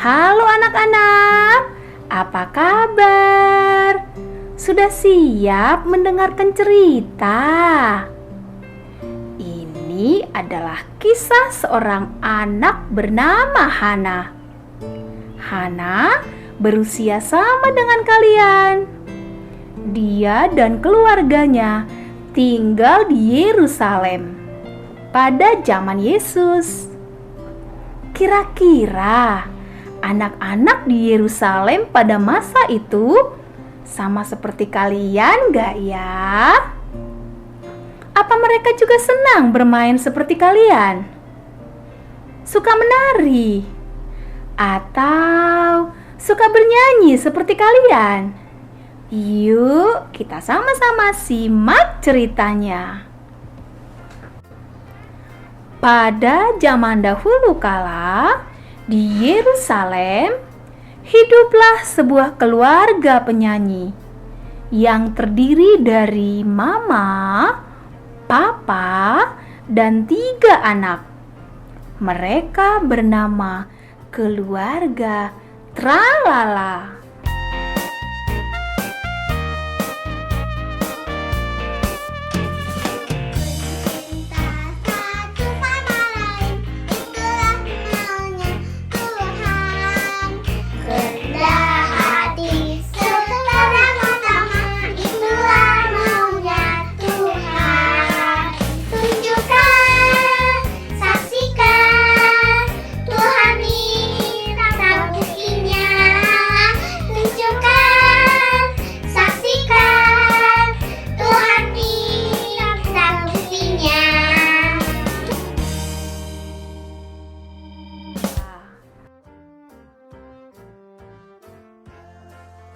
Halo anak-anak, apa kabar? Sudah siap mendengarkan cerita? Ini adalah kisah seorang anak bernama Hana. Hana berusia sama dengan kalian. Dia dan keluarganya tinggal di Yerusalem pada zaman Yesus. Kira-kira anak-anak di Yerusalem pada masa itu sama seperti kalian gak ya? Apa mereka juga senang bermain seperti kalian? Suka menari? Atau suka bernyanyi seperti kalian? Yuk kita sama-sama simak ceritanya. Pada zaman dahulu kala, di Yerusalem, hiduplah sebuah keluarga penyanyi yang terdiri dari mama, papa, dan 3 anak. Mereka bernama keluarga Tralala.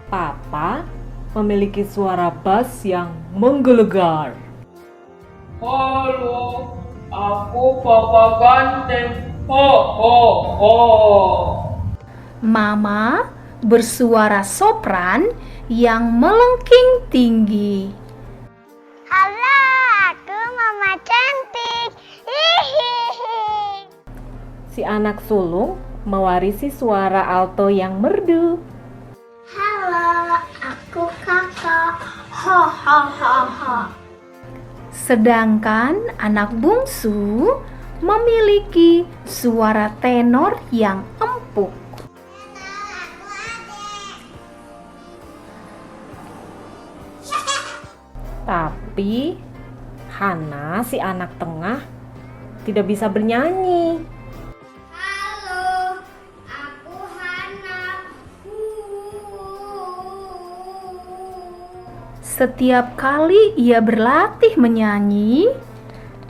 Papa memiliki suara bass yang menggelegar. Halo, aku Papa Ganteng. Ho ho ho. Mama bersuara sopran yang melengking tinggi. Halo, aku Mama Cantik. Hihihi. Si anak sulung mewarisi suara alto yang merdu. Halo, aku Kakak. Ho ho ho ho. Sedangkan anak bungsu memiliki suara tenor yang empuk. Tapi Hana, si anak tengah, tidak bisa bernyanyi. Halo, aku Hana. Setiap kali ia berlatih menyanyi,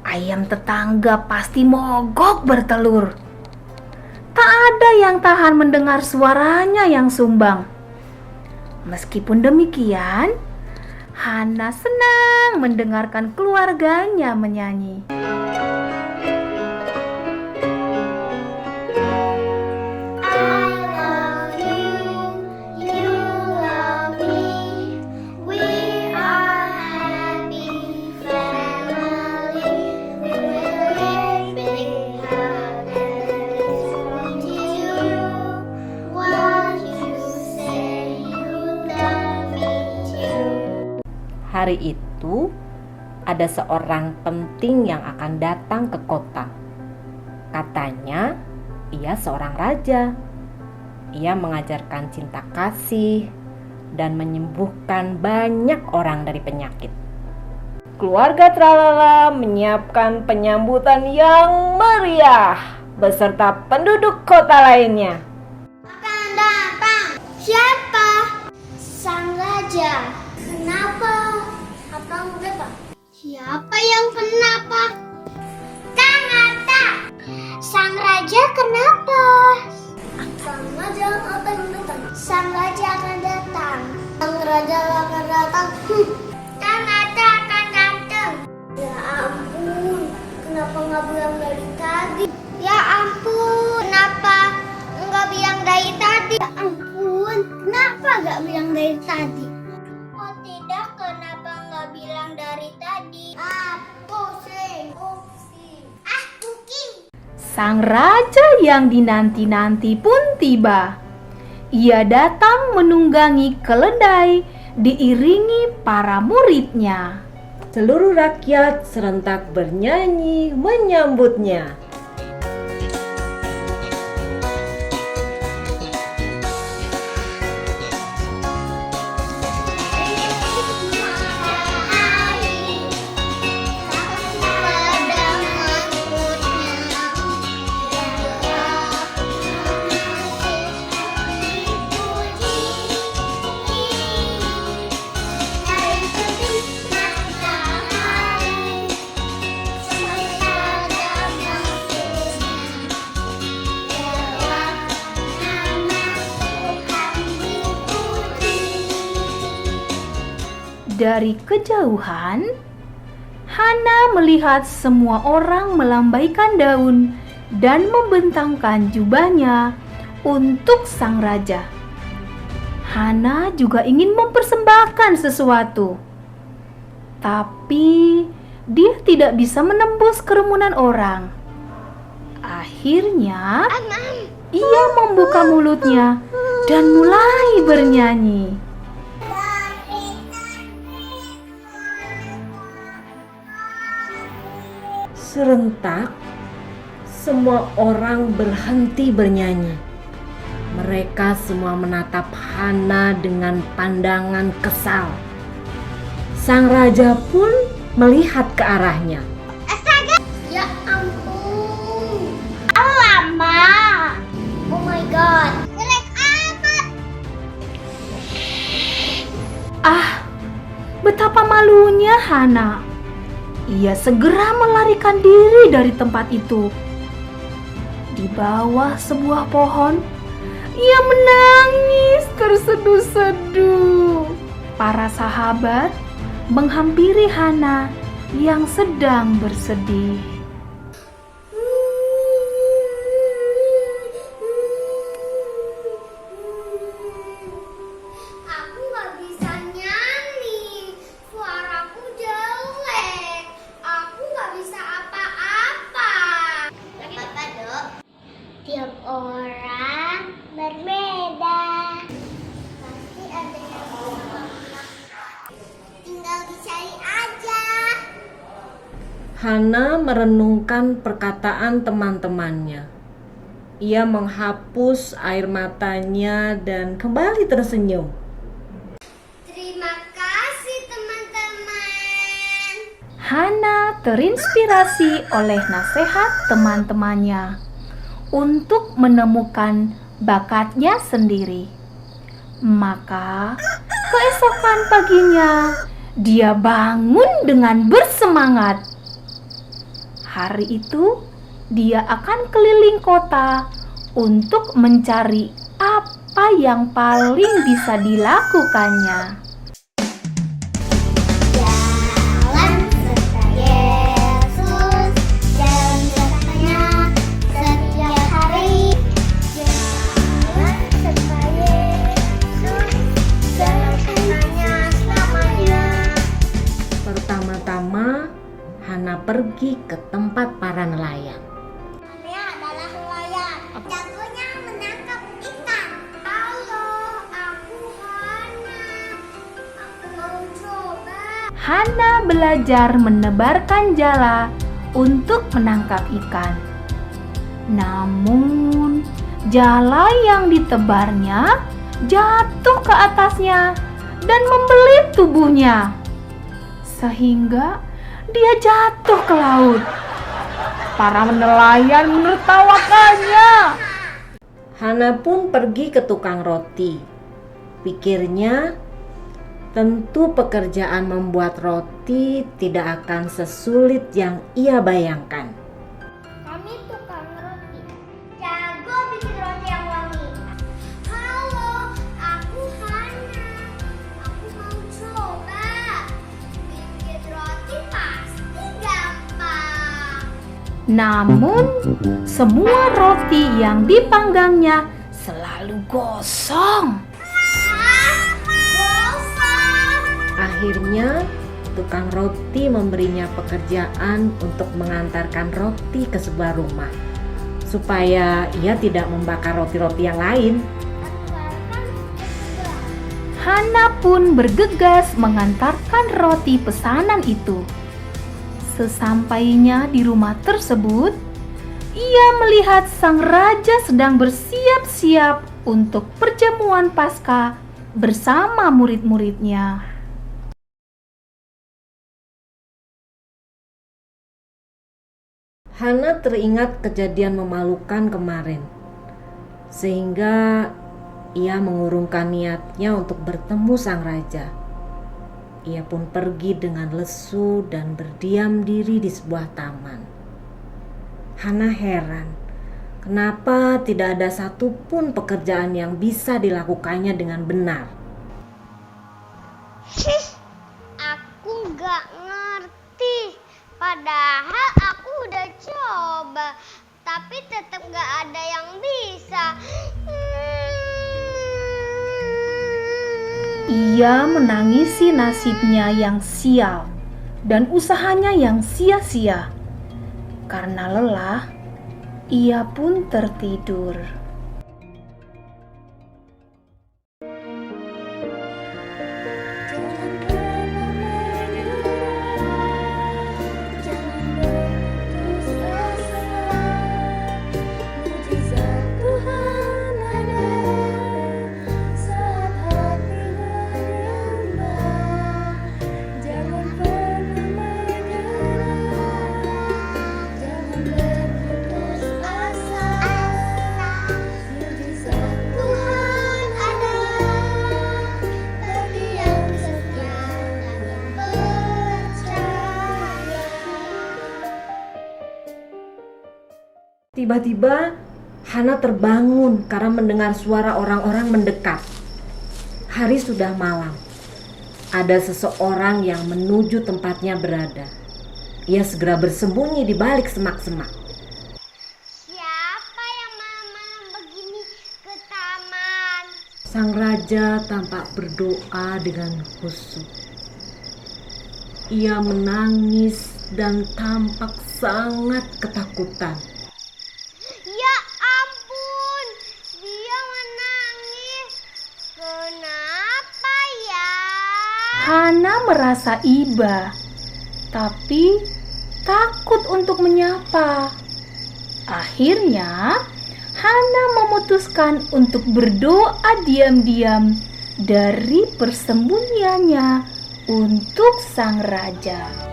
ayam tetangga pasti mogok bertelur. Tak ada yang tahan mendengar suaranya yang sumbang. Meskipun demikian, Hana senang mendengarkan keluarganya menyanyi. Hari itu ada seorang penting yang akan datang ke kota. Katanya ia seorang raja. Ia mengajarkan cinta kasih dan menyembuhkan banyak orang dari penyakit. Keluarga Tralala menyiapkan penyambutan yang meriah beserta penduduk kota lainnya. Akan datang. Siapa? Sang Raja. Kenapa? Abang datang. Siapa yang kenapa? Sang Raja. Sang Raja kenapa? Sang Raja akan datang. Sang Raja akan datang. Sang Raja akan datang. Sang Raja akan datang. Ya ampun, kenapa nggak bilang dari tadi? Ya ampun, kenapa nggak bilang dari tadi? Ya ampun, kenapa nggak bilang dari tadi? Oh tidak, kenapa nggak bilang dari tadi? Ah, pusing. sang raja yang dinanti-nanti pun tiba. Ia datang menunggangi keledai diiringi para muridnya. Seluruh rakyat serentak bernyanyi menyambutnya. Dari kejauhan, Hana melihat semua orang melambaikan daun dan membentangkan jubahnya untuk sang raja. Hana juga ingin mempersembahkan sesuatu, tapi dia tidak bisa menembus kerumunan orang. Akhirnya, ia membuka mulutnya dan mulai bernyanyi. Serentak, semua orang berhenti bernyanyi. Mereka semua menatap Hana dengan pandangan kesal. Sang raja pun melihat ke arahnya. Ya ampun. Alamak. Oh my god. Jelek amat. Ah, betapa malunya Hana. Ia segera melarikan diri dari tempat itu. Di bawah sebuah pohon, ia menangis terseduh-seduh. Para sahabat menghampiri Hana yang sedang bersedih. Aku gak bisa nyanyi. Suaraku jelek. Aku gak bisa apa-apa. Apa, Dok? Tiap orang berbeda. Pasti ada yang bisa. Tinggal dicari aja. Hana merenungkan perkataan teman-temannya. Ia menghapus air matanya dan kembali tersenyum. Terima kasih teman-teman. Hana terinspirasi oleh nasihat teman-temannya untuk menemukan bakatnya sendiri. Maka keesokan paginya dia bangun dengan bersemangat. Hari itu dia akan keliling kota untuk mencari apa yang paling bisa dilakukannya. Jalan serta Yesus, jalan sertanya setiap hari. Jalan serta Yesus, jalan sertanya selamanya. Pertama-tama, Hana pergi ke tempat para nelayan. Saya adalah nelayan. Jagonya menangkap ikan. Halo, aku Hana. Aku mau coba. Hana belajar menebarkan jala untuk menangkap ikan. Namun, jala yang ditebarnya jatuh ke atasnya dan membelit tubuhnya, sehingga dia jatuh ke laut. Para nelayan menertawakannya. Hana pun pergi ke tukang roti. Pikirnya, tentu pekerjaan membuat roti tidak akan sesulit yang ia bayangkan. Kami tukang roti. Jago bikin roti yang wangi. Halo, aku Hana. Aku mau coba. Bikin roti pasti gampang. Namun, semua roti yang dipanggangnya selalu gosong. Gosong. Akhirnya, tukang roti memberinya pekerjaan untuk mengantarkan roti ke sebuah rumah. supaya ia tidak membakar roti-roti yang lain. Hana pun bergegas mengantarkan roti pesanan itu. Sesampainya di rumah tersebut, ia melihat sang raja sedang bersiap-siap untuk perjamuan Paskah bersama murid-muridnya. Hana teringat kejadian memalukan kemarin, sehingga ia mengurungkan niatnya untuk bertemu sang raja. Ia pun pergi dengan lesu dan berdiam diri di sebuah taman. Hana heran, kenapa tidak ada satupun pekerjaan yang bisa dilakukannya dengan benar. Aku gak ngerti. Padahal aku udah coba, tapi tetap gak ada yang bisa. Ia menangisi nasibnya yang sial dan usahanya yang sia-sia. Karena lelah, ia pun tertidur. Tiba-tiba Hana terbangun karena mendengar suara orang-orang mendekat. Hari sudah malam. Ada seseorang yang menuju tempatnya berada. Ia segera bersembunyi di balik semak-semak. Siapa yang malam-malam begini ke taman? Sang raja tampak berdoa dengan khusyuk. Ia menangis dan tampak sangat ketakutan. Ya ampun, dia menangis. Kenapa ya? Hana merasa iba, tapi takut untuk menyapa. Akhirnya, Hana memutuskan untuk berdoa diam-diam dari persembunyiannya untuk sang raja.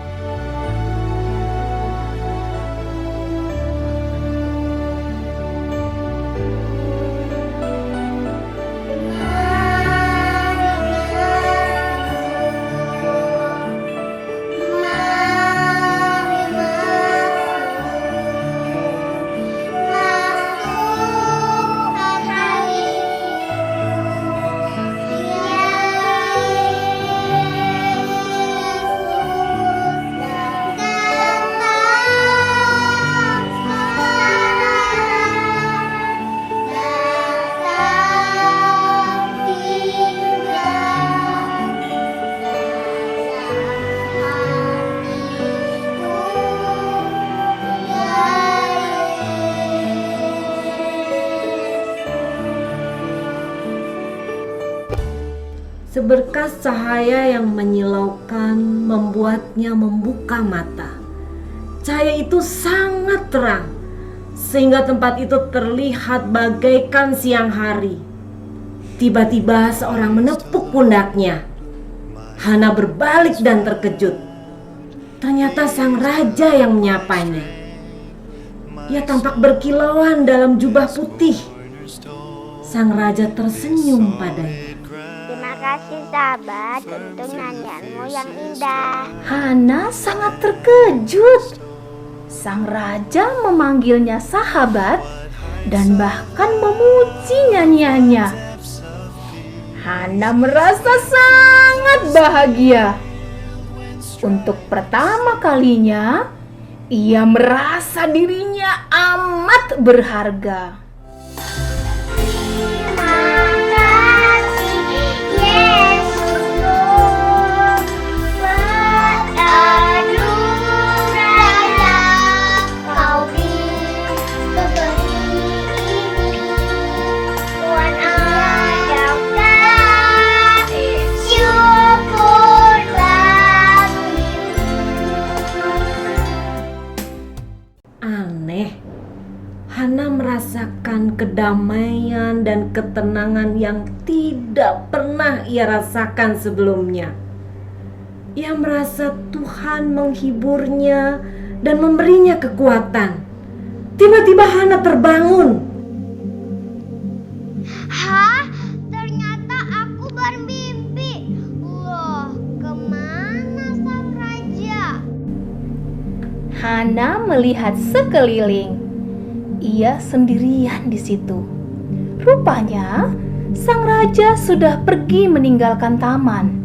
Seberkas cahaya yang menyilaukan membuatnya membuka mata. Cahaya itu sangat terang, sehingga tempat itu terlihat bagaikan siang hari. Tiba-tiba seorang menepuk pundaknya. Hana berbalik dan terkejut. Ternyata sang raja yang menyapanya. Ia tampak berkilauan dalam jubah putih. Sang raja tersenyum padanya. Terima kasih sahabat untuk nyanyianmu yang indah. Hana sangat terkejut. Sang raja memanggilnya sahabat dan bahkan memuji nyanyiannya. Hana merasa sangat bahagia. Untuk pertama kalinya, ia merasa dirinya amat berharga. Kau bisa kedamaian dan ketenangan yang tidak pernah ia rasakan sebelumnya. Ia merasa Tuhan menghiburnya dan memberinya kekuatan. Tiba-tiba Hana terbangun. Hah? Ternyata aku bermimpi. Loh, kemana sang raja? Hana melihat sekeliling. Ia sendirian di situ. Rupanya, sang raja sudah pergi meninggalkan taman.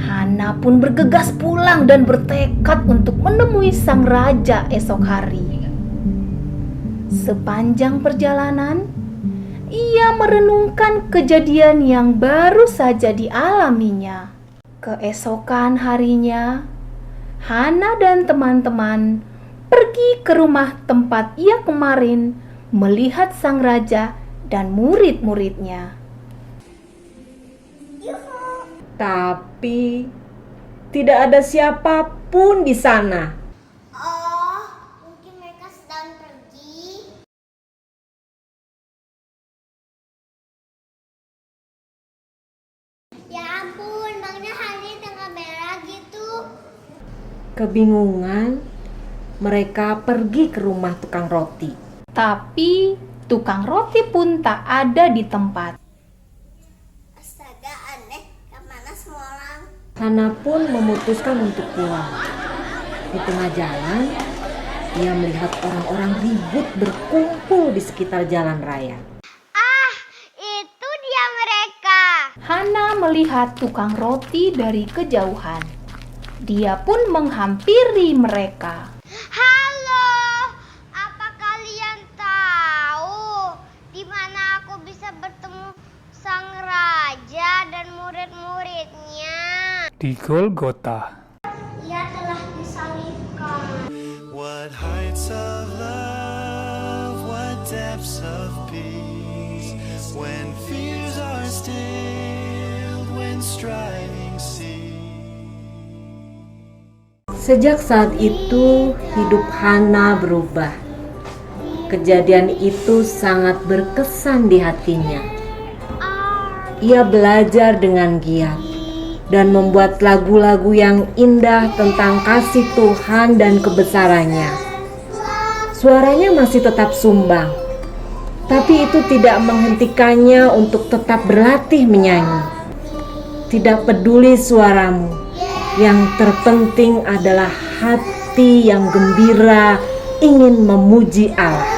Hana pun bergegas pulang dan bertekad untuk menemui sang raja esok hari. Sepanjang perjalanan, ia merenungkan kejadian yang baru saja dialaminya. Keesokan harinya, Hana dan teman-teman pergi ke rumah tempat ia kemarin melihat sang raja dan murid-muridnya. Tapi tidak ada siapapun di sana. Oh, mungkin mereka sedang pergi. Ya ampun, makanya hari tengah merah gitu. Kebingungan, mereka pergi ke rumah tukang roti. Tapi tukang roti pun tak ada di tempat. Astaga, aneh. Kemana semua orang? Hana pun memutuskan untuk pulang. Di tengah jalan, ia melihat orang-orang ribut berkumpul di sekitar jalan raya. Ah, itu dia mereka. Hana melihat tukang roti dari kejauhan. Dia pun menghampiri mereka. Halo, apa kalian tahu di mana aku bisa bertemu sang raja dan murid-muridnya? Di Golgota. Ia telah disalibkan. What heights of love, what depths of peace, when fears are stilled, when striving cease. Sejak saat itu, hidup Hana berubah. Kejadian itu sangat berkesan di hatinya. Ia belajar dengan giat dan membuat lagu-lagu yang indah tentang kasih Tuhan dan kebesarannya. Suaranya masih tetap sumbang, tapi itu tidak menghentikannya untuk tetap berlatih menyanyi. Tidak peduli suaramu, yang terpenting adalah hati yang gembira ingin memuji Allah.